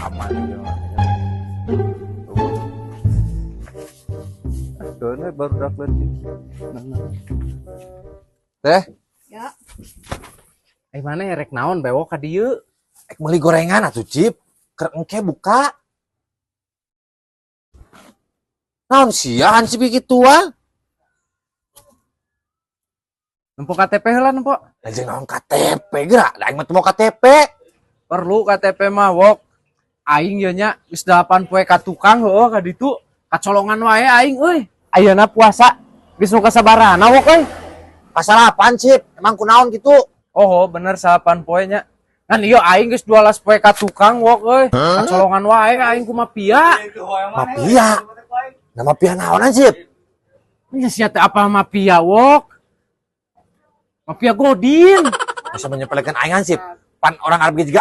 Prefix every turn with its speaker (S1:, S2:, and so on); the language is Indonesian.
S1: aman ya. Aduh, baru dak leutik. Teh,
S2: Ya,
S1: mana ya rek naon bewok ka dieu?
S3: Ek meuli gorengan atuh Cip. Keur engke buka. Naon sia hansip kitu ah?
S1: Nempo KTP heula nempo.
S3: Lajeng naon KTP geura? Da aing mah teu mau KTP.
S1: Perlu KTP mah wok. Aing ye nya geus 8 poe ka tukang heuh ka ditu. Kacolongan wae aing euy. Ayeuna puasa geus nu kasabarana wok euy.
S3: Pasal apaan Cip? Emang kunaon gitu?
S1: Oh, bener 8 poe nya. Kan ieu aing geus 12 poe ka tukang wok euy. Kacolongan wae aing ku mafia.
S3: Mafia. Nama mafia naonan Cip?
S1: Nya sia teh apa mafia wok? Mafia Godin.
S3: Bisa menyepelekan aing hansip. Pan orang Arab juga